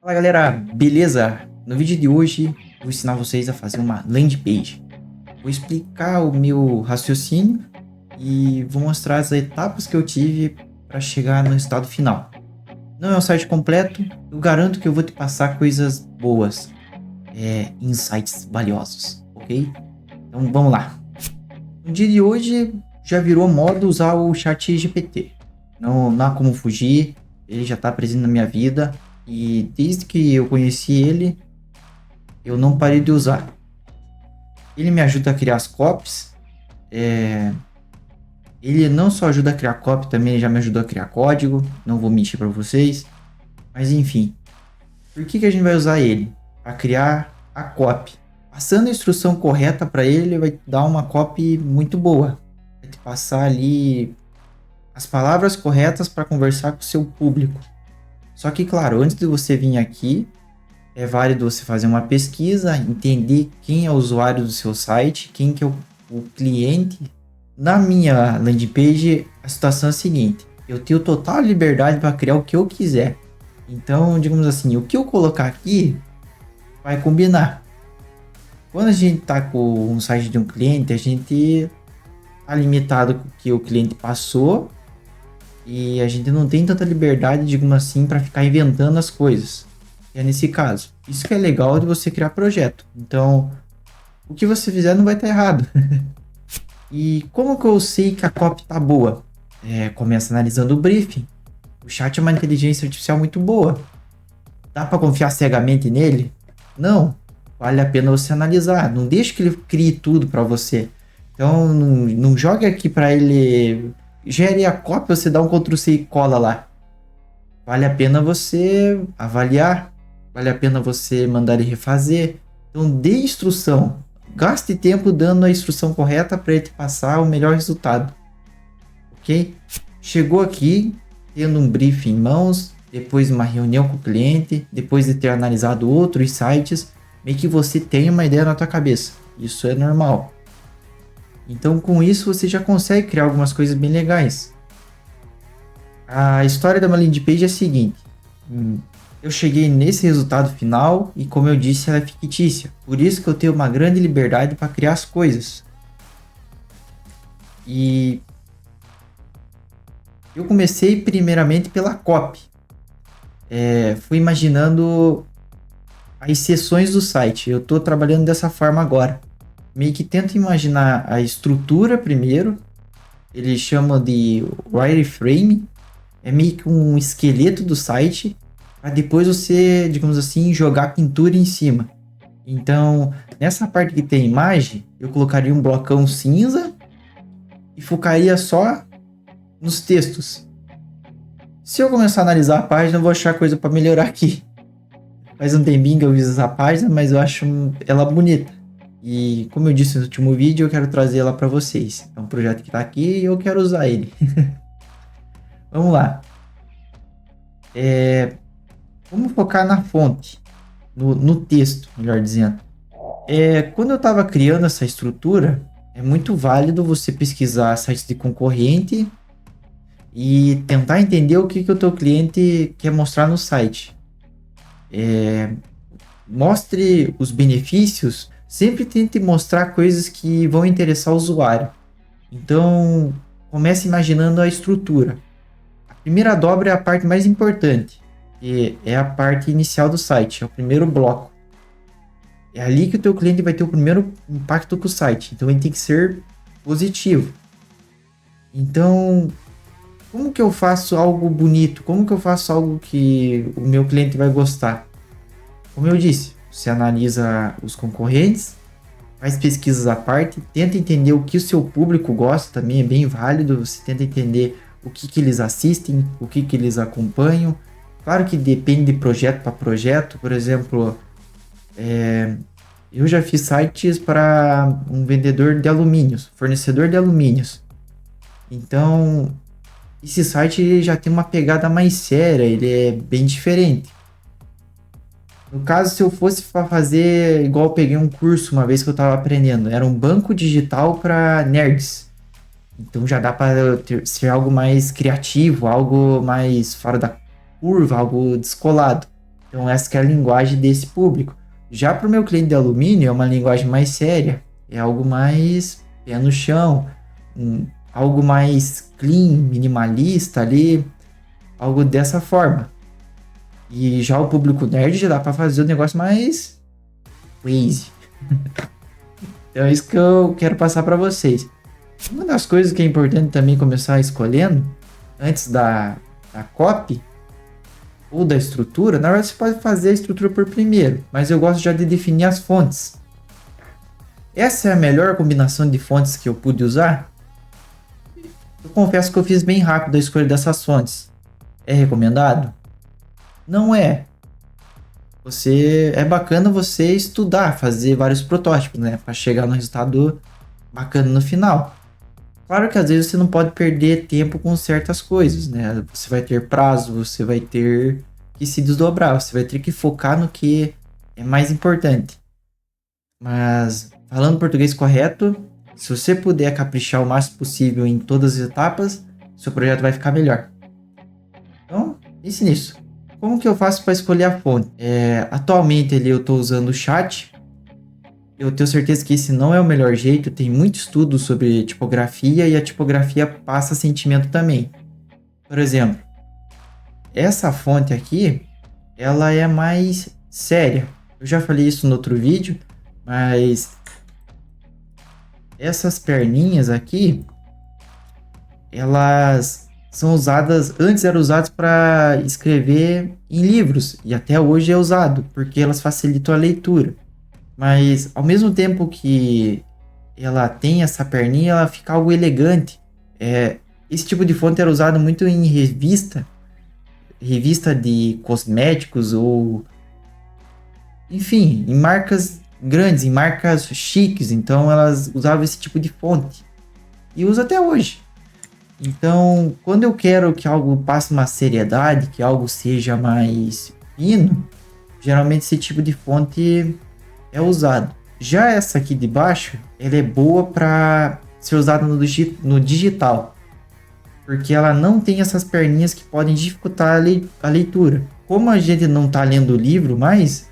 Fala galera, beleza? No vídeo de hoje vou ensinar vocês a fazer uma landing page. Vou explicar o meu raciocínio e vou mostrar as etapas que eu tive para chegar no resultado final. Não é um site completo, eu garanto que eu vou te passar coisas boas, insights valiosos, ok? Então vamos lá. No dia de hoje já virou moda usar o chat GPT. Não há como fugir, ele já está presente na minha vida. E desde que eu conheci ele, eu não parei de usar. Ele me ajuda a criar as copies. Ele não só ajuda a criar copy, também já me ajudou a criar código. Não vou mentir para vocês. Mas enfim. Por que a gente vai usar ele? Para criar a copy. Passando a instrução correta para ele, ele vai dar uma copy muito boa. Vai te passar ali as palavras corretas para conversar com o seu público. Só que, claro, antes de você vir aqui, é válido você fazer uma pesquisa, entender quem é o usuário do seu site, quem que é o cliente. Na minha landing page, a situação é a seguinte: eu tenho total liberdade para criar o que eu quiser. Então, digamos assim, o que eu colocar aqui vai combinar. Quando a gente está com um site de um cliente, a gente está limitado com o que o cliente passou. E a gente não tem tanta liberdade, digamos assim, para ficar inventando as coisas. É nesse caso. Isso que é legal de você criar projeto. Então, o que você fizer não vai estar errado. E como que eu sei que a copy tá boa? Começa analisando o briefing. O chat é uma inteligência artificial muito boa. Dá para confiar cegamente nele? Não. Vale a pena você analisar. Não deixe que ele crie tudo para você. Então, não jogue aqui para ele... Gere a cópia, você dá um Ctrl+C e cola lá. Vale a pena você avaliar. Vale a pena você mandar ele refazer. Então dê instrução. Gaste tempo dando a instrução correta para ele te passar o melhor resultado. Ok? Chegou aqui, tendo um briefing em mãos, depois uma reunião com o cliente, depois de ter analisado outros sites, meio que você tem uma ideia na tua cabeça. Isso é normal. Então, com isso, você já consegue criar algumas coisas bem legais. A história da minha landing page é a seguinte. Eu cheguei nesse resultado final e, como eu disse, ela é fictícia. Por isso que eu tenho uma grande liberdade para criar as coisas. E eu comecei primeiramente pela copy. Fui imaginando as seções do site. Eu estou trabalhando dessa forma agora. Meio que tento imaginar a estrutura primeiro. Ele chama de wireframe. É meio que um esqueleto do site. Para depois você, digamos assim, jogar pintura em cima. Então, nessa parte que tem imagem, eu colocaria um blocão cinza e focaria só nos textos. Se eu começar a analisar a página, eu vou achar coisa para melhorar aqui. Faz um tempinho que eu fiz essa página, mas eu acho ela bonita. E como eu disse no último vídeo, eu quero trazer ela para vocês. É um projeto que está aqui e eu quero usar ele. Vamos lá. Vamos focar na fonte, no texto, melhor dizendo. Quando eu estava criando essa estrutura, é muito válido você pesquisar sites de concorrente e tentar entender o que o teu cliente quer mostrar no site. Mostre os benefícios. Sempre tente mostrar coisas que vão interessar o usuário. Então, comece imaginando a estrutura. A primeira dobra é a parte mais importante, que é a parte inicial do site, é o primeiro bloco. É ali que o teu cliente vai ter o primeiro impacto com o site, então ele tem que ser positivo. Então, como que eu faço algo bonito? Como que eu faço algo que o meu cliente vai gostar? Como eu disse, você analisa os concorrentes, faz pesquisas à parte, tenta entender o que o seu público gosta, também é bem válido. Você tenta entender o que eles assistem, o que eles acompanham. Claro que depende de projeto para projeto. Por exemplo, eu já fiz sites para um vendedor de alumínios, fornecedor de alumínios. Então, esse site já tem uma pegada mais séria, ele é bem diferente. No caso, se eu fosse fazer igual eu peguei um curso uma vez que eu estava aprendendo, era um banco digital para nerds. Então já dá para ser algo mais criativo, algo mais fora da curva, algo descolado. Então essa que é a linguagem desse público. Já para o meu cliente de alumínio é uma linguagem mais séria, é algo mais pé no chão, algo mais clean, minimalista ali, algo dessa forma. E já o público nerd já dá para fazer o negócio mais crazy. Então é isso que eu quero passar para vocês. Uma das coisas que é importante também começar escolhendo, antes da copy, ou da estrutura, na verdade você pode fazer a estrutura por primeiro, mas eu gosto já de definir as fontes. Essa é a melhor combinação de fontes que eu pude usar? Eu confesso que eu fiz bem rápido a escolha dessas fontes. É recomendado? Não é. É bacana você estudar, fazer vários protótipos, né, para chegar no resultado bacana no final. Claro que às vezes você não pode perder tempo com certas coisas, né? Você vai ter prazo, você vai ter que se desdobrar, você vai ter que focar no que é mais importante. Mas, falando português correto, se você puder caprichar o máximo possível em todas as etapas, seu projeto vai ficar melhor. Então, pense nisso. Como que eu faço para escolher a fonte? Atualmente eu estou usando o chat. Eu tenho certeza que esse não é o melhor jeito, tem muito estudo sobre tipografia e a tipografia passa sentimento também. Por exemplo, essa fonte aqui, ela é mais séria. Eu já falei isso no outro vídeo, mas essas perninhas aqui, elas são usadas, antes eram usadas para escrever em livros e até hoje é usado, porque elas facilitam a leitura. Mas ao mesmo tempo que ela tem essa perninha, ela fica algo elegante. Esse tipo de fonte era usado muito em revista de cosméticos ou, enfim, em marcas grandes, em marcas chiques. Então elas usavam esse tipo de fonte e usa até hoje. Então, quando eu quero que algo passe uma seriedade, que algo seja mais fino, geralmente esse tipo de fonte é usado. Já essa aqui de baixo, ela é boa para ser usada no digital, porque ela não tem essas perninhas que podem dificultar a leitura. Como a gente não está lendo o livro mais,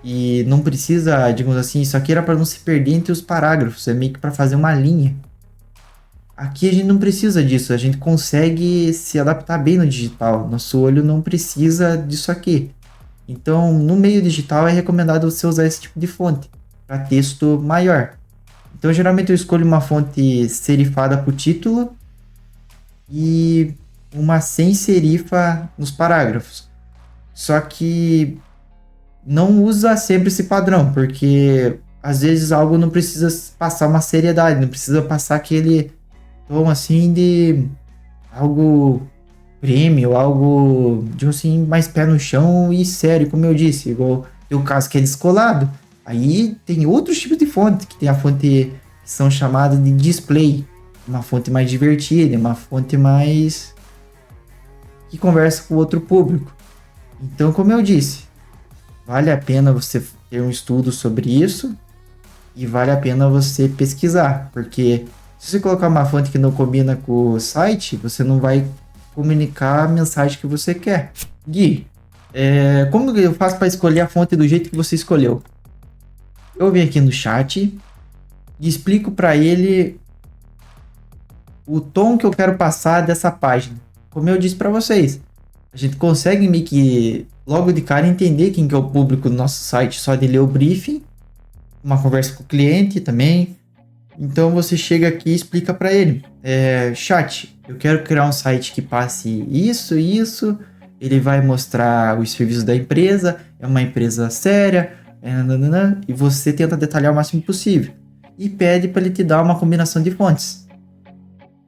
e não precisa, digamos assim, isso aqui era para não se perder entre os parágrafos, é meio que para fazer uma linha. Aqui a gente não precisa disso, a gente consegue se adaptar bem no digital, nosso olho não precisa disso aqui. Então, no meio digital é recomendado você usar esse tipo de fonte para texto maior. Então, geralmente eu escolho uma fonte serifada para o título e uma sem serifa nos parágrafos. Só que não usa sempre esse padrão, porque às vezes algo não precisa passar uma seriedade, não precisa passar aquele tom assim de algo prêmio, algo de assim, mais pé no chão e sério, como eu disse, igual tem o caso que é descolado. Aí tem outros tipos de fonte, que tem a fonte que são chamadas de display, uma fonte mais divertida, uma fonte mais que conversa com outro público. Então, como eu disse, vale a pena você ter um estudo sobre isso e vale a pena você pesquisar, porque se você colocar uma fonte que não combina com o site, você não vai comunicar a mensagem que você quer. Gui, como eu faço para escolher a fonte do jeito que você escolheu? Eu venho aqui no chat e explico para ele o tom que eu quero passar dessa página. Como eu disse para vocês, a gente consegue meio que logo de cara entender quem que é o público do nosso site só de ler o briefing, uma conversa com o cliente também. Então você chega aqui e explica para ele, chat, eu quero criar um site que passe isso e isso, ele vai mostrar os serviços da empresa, é uma empresa séria, e você tenta detalhar o máximo possível e pede para ele te dar uma combinação de fontes.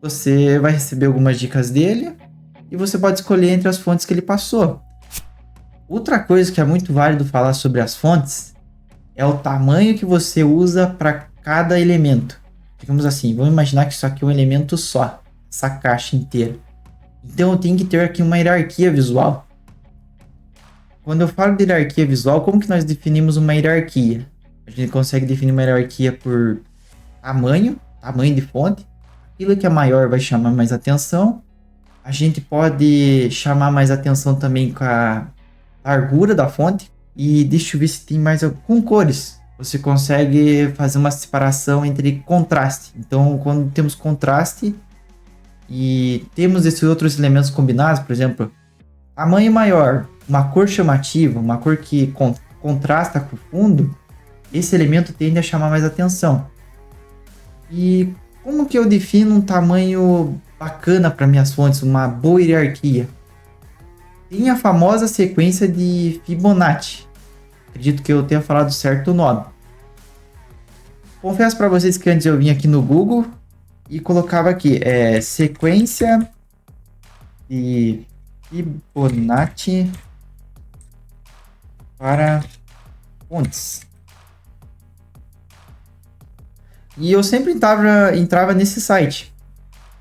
Você vai receber algumas dicas dele e você pode escolher entre as fontes que ele passou. Outra coisa que é muito válido falar sobre as fontes é o tamanho que você usa para cada elemento. Digamos assim, vamos imaginar que isso aqui é um elemento só, essa caixa inteira. Então eu tenho que ter aqui uma hierarquia visual. Quando eu falo de hierarquia visual, como que nós definimos uma hierarquia? A gente consegue definir uma hierarquia por tamanho de fonte. Aquilo que é maior vai chamar mais atenção. A gente pode chamar mais atenção também com a largura da fonte. E deixa eu ver se tem mais com cores. Você consegue fazer uma separação entre contraste. Então, quando temos contraste e temos esses outros elementos combinados, por exemplo, tamanho maior, uma cor chamativa, uma cor que contrasta com o fundo, esse elemento tende a chamar mais atenção. E como que eu defino um tamanho bacana para minhas fontes, uma boa hierarquia? Tem a famosa sequência de Fibonacci. Acredito que eu tenha falado certo o nome. Confesso para vocês que antes eu vim aqui no Google e colocava aqui, sequência de Fibonacci para fontes. E eu sempre entrava nesse site.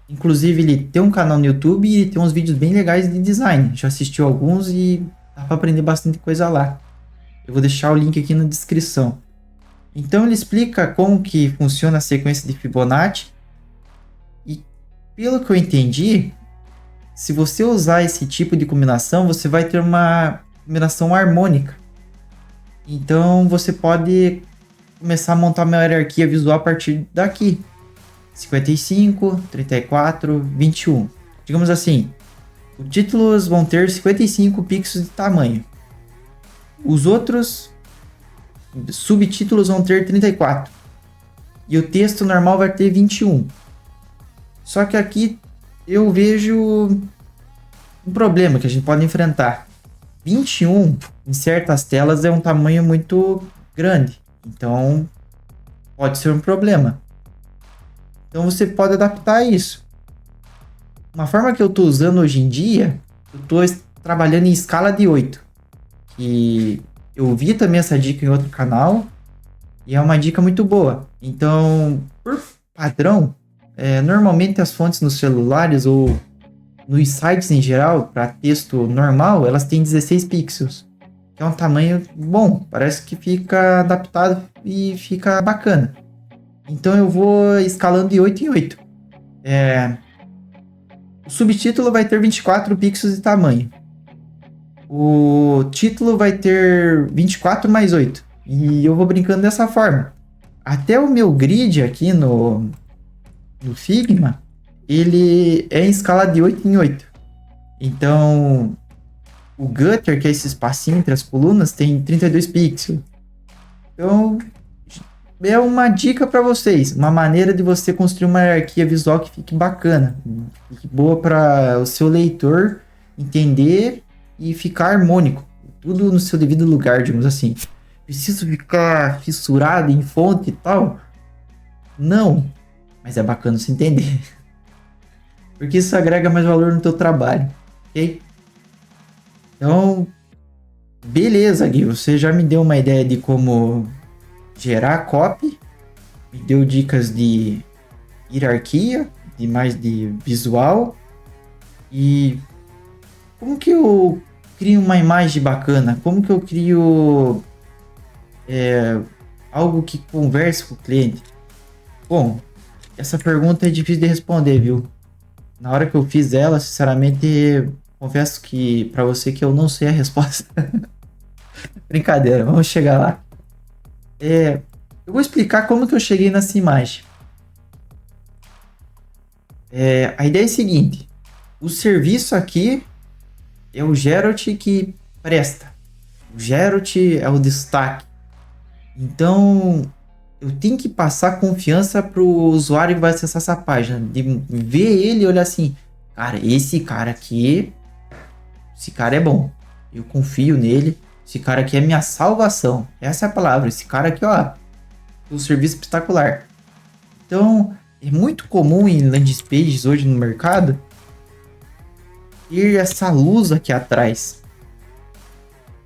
Inclusive, ele tem um canal no YouTube e tem uns vídeos bem legais de design. Já assisti alguns e dá para aprender bastante coisa lá. Eu vou deixar o link aqui na descrição. Então, ele explica como que funciona a sequência de Fibonacci. E, pelo que eu entendi, se você usar esse tipo de combinação, você vai ter uma combinação harmônica. Então, você pode começar a montar uma hierarquia visual a partir daqui. 55, 34, 21. Digamos assim, os títulos vão ter 55 pixels de tamanho. Os outros subtítulos vão ter 34. E o texto normal vai ter 21. Só que aqui eu vejo um problema que a gente pode enfrentar. 21 em certas telas é um tamanho muito grande. Então pode ser um problema. Então você pode adaptar isso. Uma forma que eu estou usando hoje em dia, eu estou trabalhando em escala de 8. E eu vi também essa dica em outro canal e é uma dica muito boa. Então, por padrão, normalmente as fontes nos celulares ou nos sites em geral, para texto normal, elas têm 16 pixels. Que é um tamanho bom, parece que fica adaptado e fica bacana. Então eu vou escalando de 8 em 8. O subtítulo vai ter 24 pixels de tamanho. O título vai ter 24 mais 8. E eu vou brincando dessa forma. Até o meu grid aqui no Figma, ele é em escala de 8 em 8. Então, o gutter, que é esse espacinho entre as colunas, tem 32 pixels. Então, é uma dica para vocês. Uma maneira de você construir uma hierarquia visual que fique bacana. Fique boa para o seu leitor entender e ficar harmônico. Tudo no seu devido lugar, digamos assim. Preciso ficar fissurado em fonte e tal? Não. Mas é bacana você entender. Porque isso agrega mais valor no teu trabalho. Ok? Então, beleza, Gui. Você já me deu uma ideia de como gerar copy. Me deu dicas de hierarquia, de visual. E como que eu crio uma imagem bacana? Como que eu crio algo que converse com o cliente? Bom, essa pergunta é difícil de responder, viu? Na hora que eu fiz ela, sinceramente, confesso que para você que eu não sei a resposta. Brincadeira, vamos chegar lá. Eu vou explicar como que eu cheguei nessa imagem. A ideia é a seguinte. O serviço aqui é o Geralt que presta. O Geralt é o destaque. Então, eu tenho que passar confiança pro usuário que vai acessar essa página. De ver ele e olhar assim, cara, esse cara é bom. Eu confio nele. Esse cara aqui é minha salvação. Essa é a palavra. Esse cara aqui, ó, o serviço espetacular. Então, é muito comum em landing pages hoje no mercado ter essa luz aqui atrás.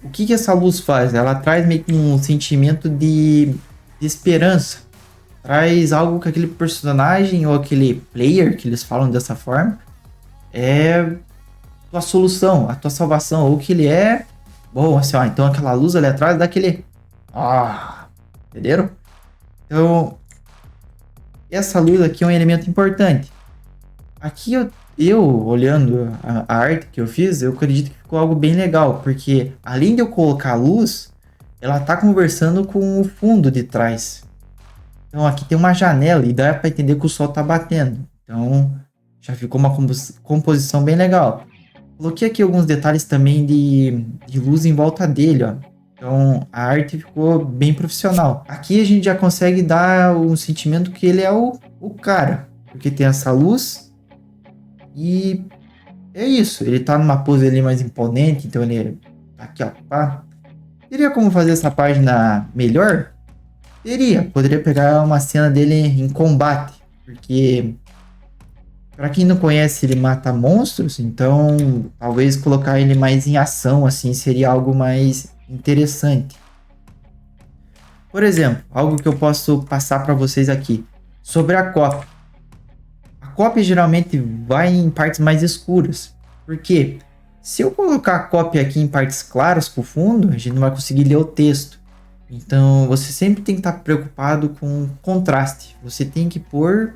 O que essa luz faz? Ela traz meio que um sentimento de esperança. Traz algo que aquele personagem ou aquele player, que eles falam dessa forma, é tua solução, a tua salvação. Ou que ele é bom, assim, ó. Então aquela luz ali atrás dá aquele... entenderam? Então, essa luz aqui é um elemento importante. Aqui Eu, olhando a arte que eu fiz, eu acredito que ficou algo bem legal, porque além de eu colocar a luz, ela tá conversando com o fundo de trás. Então aqui tem uma janela e dá para entender que o sol tá batendo. Então já ficou uma composição bem legal. Coloquei aqui alguns detalhes também de luz em volta dele, ó. Então a arte ficou bem profissional. Aqui a gente já consegue dar um sentimento que ele é o cara, porque tem essa luz e é isso. Ele tá numa pose ali mais imponente, então ele tá aqui, ó. Pá. Teria como fazer essa página melhor? Teria. Poderia pegar uma cena dele em combate, porque pra quem não conhece, ele mata monstros, então talvez colocar ele mais em ação, assim, seria algo mais interessante. Por exemplo, algo que eu posso passar para vocês aqui, sobre a cópia. A cópia geralmente vai em partes mais escuras, porque se eu colocar a cópia aqui em partes claras pro fundo, a gente não vai conseguir ler o texto. Então você sempre tem que estar preocupado com contraste, você tem que pôr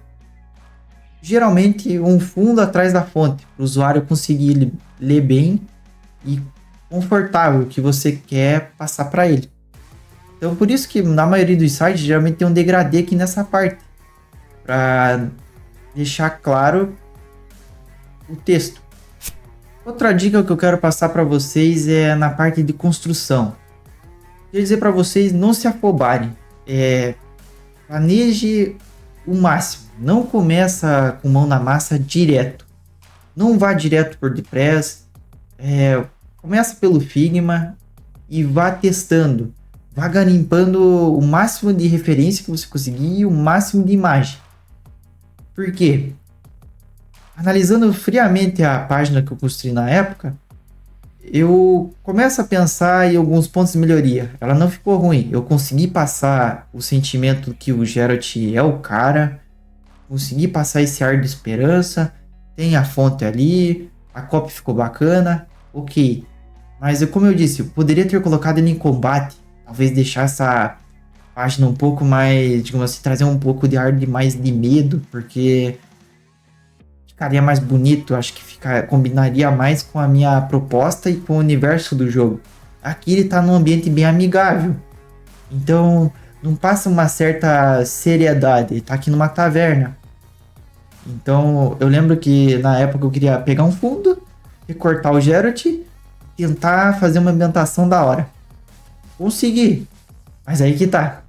geralmente um fundo atrás da fonte, para o usuário conseguir ler bem e confortável o que você quer passar para ele. Então por isso que na maioria dos sites geralmente tem um degradê aqui nessa parte, para deixar claro o texto. Outra dica que eu quero passar para vocês é na parte de construção. Quer dizer para vocês não se afobarem, planeje o máximo. Não começa com mão na massa direto. Não vá direto por WordPress. Começa pelo Figma e vá testando. Vá garimpando o máximo de referência que você conseguir e o máximo de imagem. Por quê? Analisando friamente a página que eu construí na época, eu começo a pensar em alguns pontos de melhoria. Ela não ficou ruim. Eu consegui passar o sentimento que o Geralt é o cara. Consegui passar esse ar de esperança. Tem a fonte ali. A copy ficou bacana. Ok. Mas como eu disse, eu poderia ter colocado ele em combate. Talvez deixar essa página um pouco mais, digamos assim, trazer um pouco de ar de mais de medo. Porque ficaria mais bonito. Acho que combinaria mais com a minha proposta e com o universo do jogo. Aqui ele tá num ambiente bem amigável. Então não passa uma certa seriedade. Ele tá aqui numa taverna. Então eu lembro que na época eu queria pegar um fundo, recortar o Geralt, tentar fazer uma ambientação da hora. Consegui, mas aí que tá.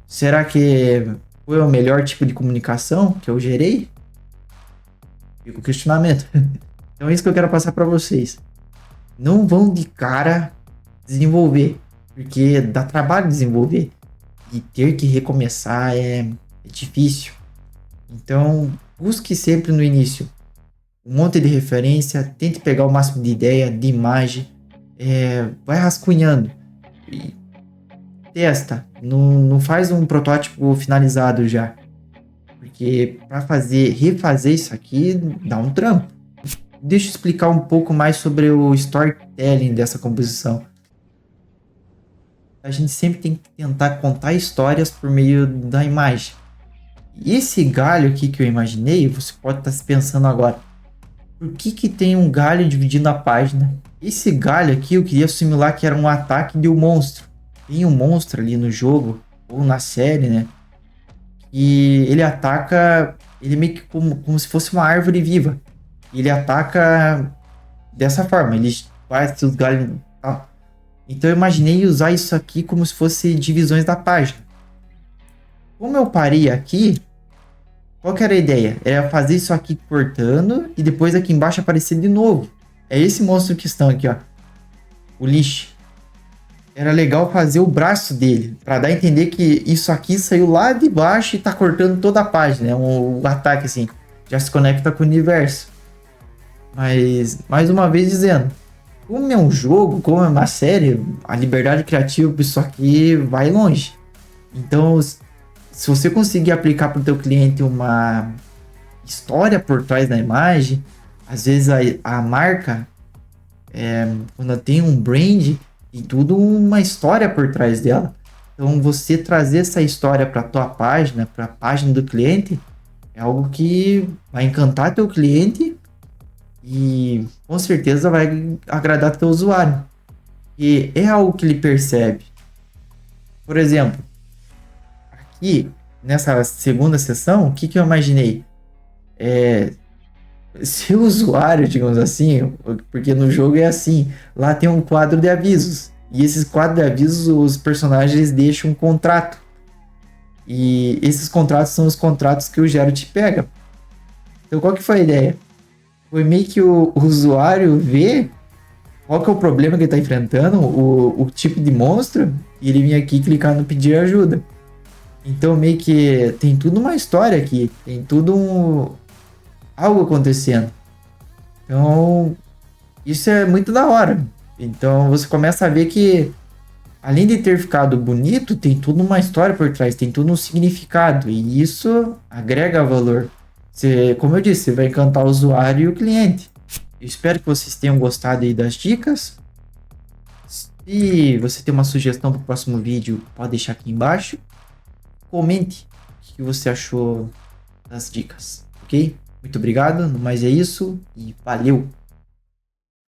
Será que foi o melhor tipo de comunicação que eu gerei? Fica o questionamento. Então é isso que eu quero passar para vocês. Não vão de cara desenvolver, porque dá trabalho desenvolver. E ter que recomeçar é difícil. Então busque sempre no início um monte de referência, tente pegar o máximo de ideia, de imagem, vai rascunhando e testa, não faz um protótipo finalizado já, porque para refazer isso aqui dá um trampo. Deixa eu explicar um pouco mais sobre o storytelling dessa composição. A gente sempre tem que tentar contar histórias por meio da imagem. E esse galho aqui que eu imaginei, você pode estar se pensando agora, por que tem um galho dividindo a página? Esse galho aqui eu queria simular que era um ataque de um monstro. Tem um monstro ali no jogo, ou na série, né? E ele ataca, ele meio que como se fosse uma árvore viva. E ele ataca dessa forma, ele faz os galhos... Então eu imaginei usar isso aqui como se fosse divisões da página. Como eu parei aqui, qual que era a ideia? Era fazer isso aqui cortando e depois aqui embaixo aparecer de novo. É esse monstro que estão aqui, ó. O lixo. Era legal fazer o braço dele, para dar a entender que isso aqui saiu lá de baixo e tá cortando toda a página. É um ataque assim, já se conecta com o universo. Mas, mais uma vez dizendo, como é um jogo, como é uma série, a liberdade criativa para isso aqui vai longe. Então, se você conseguir aplicar para o teu cliente uma história por trás da imagem, às vezes a marca, quando tem um brand, tem tudo uma história por trás dela. Então, você trazer essa história para a tua página, para a página do cliente, é algo que vai encantar teu cliente e com certeza vai agradar teu usuário. E é algo que ele percebe. Por exemplo, aqui nessa segunda sessão, o que que eu imaginei? Se o usuário, digamos assim, porque no jogo é assim, lá tem um quadro de avisos. E esses quadros de avisos, os personagens deixam um contrato. E esses contratos são os contratos que o Geralt pega. Então qual que foi a ideia? Foi meio que o usuário vê qual que é o problema que ele está enfrentando, o tipo de monstro, e ele vem aqui clicar no pedir ajuda. Então meio que tem tudo uma história aqui, tem tudo algo acontecendo. Então isso é muito da hora. Então você começa a ver que além de ter ficado bonito, tem tudo uma história por trás, tem tudo um significado e isso agrega valor. Você, como eu disse, você vai encantar o usuário e o cliente. Eu espero que vocês tenham gostado aí das dicas. Se você tem uma sugestão para o próximo vídeo, pode deixar aqui embaixo. Comente o que você achou das dicas, ok? Muito obrigado, no mais é isso e valeu!